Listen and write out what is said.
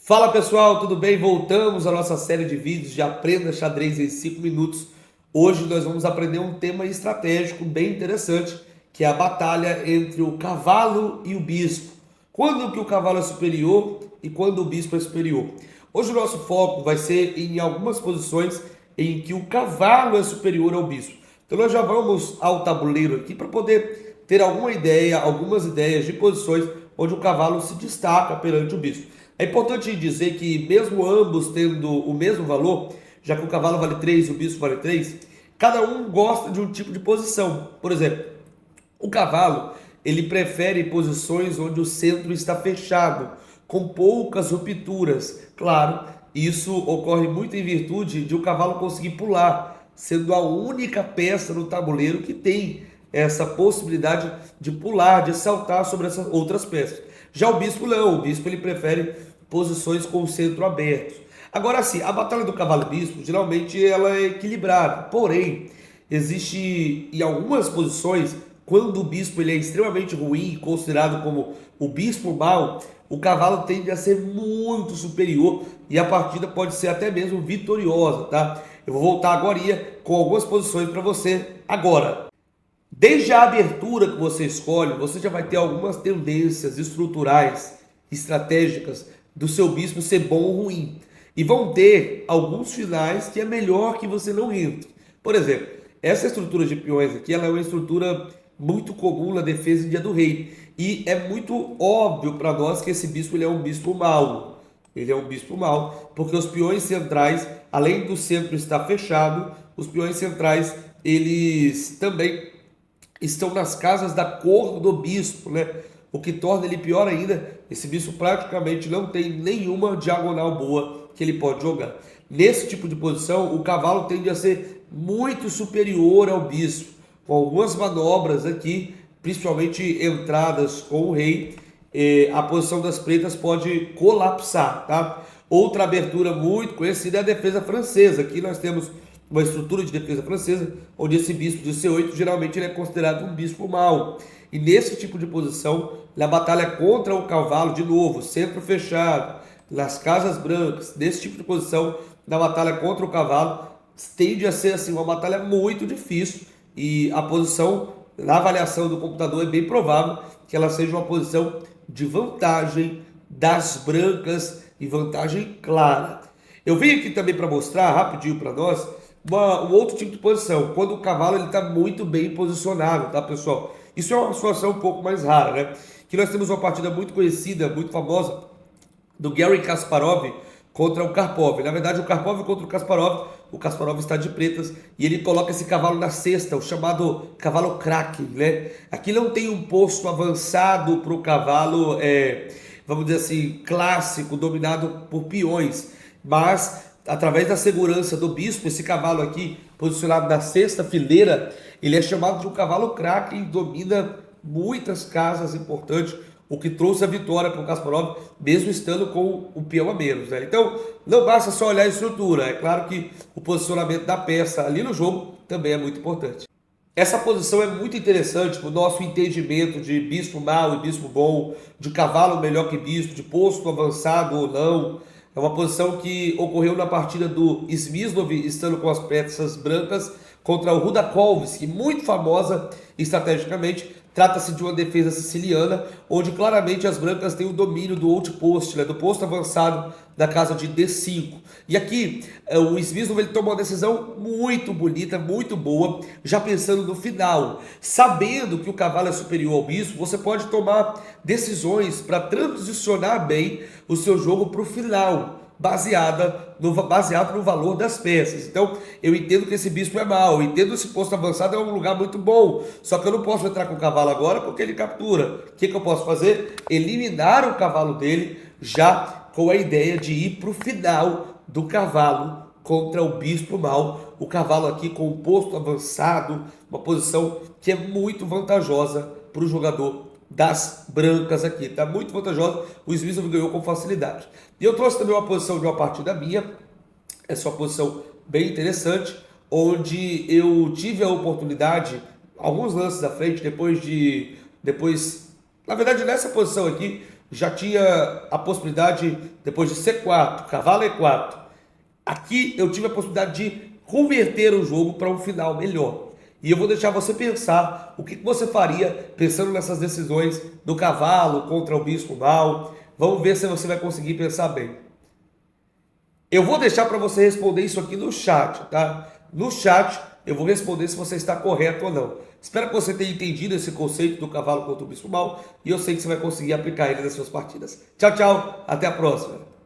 Fala pessoal, tudo bem? Voltamos à nossa série de vídeos de Aprenda Xadrez em 5 minutos. Hoje nós vamos aprender um tema estratégico bem interessante, que é a batalha entre o cavalo e o bispo. Quando que o cavalo é superior e quando o bispo é superior? Hoje o nosso foco vai ser em algumas posições em que o cavalo é superior ao bispo. Então nós já vamos ao tabuleiro aqui para poder ter algumas ideias de posições onde o cavalo se destaca perante o bispo. É importante dizer que mesmo ambos tendo o mesmo valor, já que o cavalo vale 3 e o bispo vale 3, cada um gosta de um tipo de posição. Por exemplo, o cavalo, ele prefere posições onde o centro está fechado, com poucas rupturas. Claro, isso ocorre muito em virtude de o cavalo conseguir pular, sendo a única peça no tabuleiro que tem essa possibilidade de pular, de saltar sobre essas outras peças. Já o bispo não, o bispo ele prefere posições com o centro aberto. Agora sim, a batalha do cavalo e bispo, geralmente ela é equilibrada, porém, existe em algumas posições, quando o bispo ele é extremamente ruim, considerado como o bispo mau, o cavalo tende a ser muito superior e a partida pode ser até mesmo vitoriosa, tá? Eu vou voltar agora com algumas posições para você agora. Desde a abertura que você escolhe, você já vai ter algumas tendências estruturais, estratégicas do seu bispo ser bom ou ruim. E vão ter alguns finais que é melhor que você não entre. Por exemplo, essa estrutura de peões aqui, ela é uma estrutura muito comum na defesa em dia do rei. E é muito óbvio para nós que esse bispo ele é um bispo mau. Ele é um bispo mau, porque os peões centrais, além do centro estar fechado, os peões centrais, eles também estão nas casas da cor do bispo, né? O que torna ele pior ainda. Esse bispo praticamente não tem nenhuma diagonal boa que ele pode jogar. Nesse tipo de posição, o cavalo tende a ser muito superior ao bispo, com algumas manobras aqui, principalmente entradas com o rei, a posição das pretas pode colapsar, tá? Outra abertura muito conhecida é a defesa francesa. Aqui nós temos uma estrutura de defesa francesa, onde esse bispo de C8 geralmente ele é considerado um bispo mau. E nesse tipo de posição, na batalha contra o cavalo, de novo, centro fechado, nas casas brancas, nesse tipo de posição, na batalha contra o cavalo, tende a ser assim, uma batalha muito difícil. E a posição, na avaliação do computador, é bem provável que ela seja uma posição de vantagem das brancas e vantagem clara. Eu vim aqui também para mostrar rapidinho para nós um outro tipo de posição, quando o cavalo está muito bem posicionado, tá pessoal? Isso é uma situação um pouco mais rara, né? Que nós temos uma partida muito conhecida, muito famosa, do Garry Kasparov contra o Karpov. Na verdade, o Karpov contra o Kasparov está de pretas e ele coloca esse cavalo na cesta, o chamado cavalo craque, né? Aqui não tem um posto avançado para o cavalo, vamos dizer assim, clássico, dominado por peões, mas através da segurança do bispo, esse cavalo aqui, posicionado na sexta fileira, ele é chamado de um cavalo craque e domina muitas casas importantes, o que trouxe a vitória para o Kasparov, mesmo estando com o peão a menos, né? Então, não basta só olhar a estrutura, é claro que o posicionamento da peça ali no jogo também é muito importante. Essa posição é muito interessante para o nosso entendimento de bispo mau e bispo bom, de cavalo melhor que bispo, de posto avançado ou não. É uma posição que ocorreu na partida do Smyslov, estando com as peças brancas, contra o Rudakovsky, muito famosa estrategicamente. Trata-se de uma defesa siciliana, onde claramente as brancas têm o domínio do outpost, né, do posto avançado da casa de D5. E aqui, o Smyslov ele tomou uma decisão muito bonita, muito boa, já pensando no final. Sabendo que o cavalo é superior ao bispo, você pode tomar decisões para transicionar bem o seu jogo para o final, baseado no valor das peças. Então, eu entendo que esse bispo é mau, eu entendo que esse posto avançado é um lugar muito bom, só que eu não posso entrar com o cavalo agora porque ele captura. O que eu posso fazer? Eliminar o cavalo dele já com a ideia de ir para o final do cavalo contra o bispo mau. O cavalo aqui com o posto avançado, uma posição que é muito vantajosa para o jogador das brancas aqui, tá muito vantajosa. O Smyslov ganhou com facilidade. E eu trouxe também uma posição de uma partida minha, essa é uma posição bem interessante, onde eu tive a oportunidade, alguns lances à frente, depois, na verdade nessa posição aqui, já tinha a possibilidade, depois de C4, cavalo E4. Aqui eu tive a possibilidade de converter o jogo para um final melhor. E eu vou deixar você pensar o que você faria pensando nessas decisões do cavalo contra o bispo mal. Vamos ver se você vai conseguir pensar bem. Eu vou deixar para você responder isso aqui no chat, tá? No chat eu vou responder se você está correto ou não. Espero que você tenha entendido esse conceito do cavalo contra o bispo mal e eu sei que você vai conseguir aplicar ele nas suas partidas. Tchau, tchau. Até a próxima.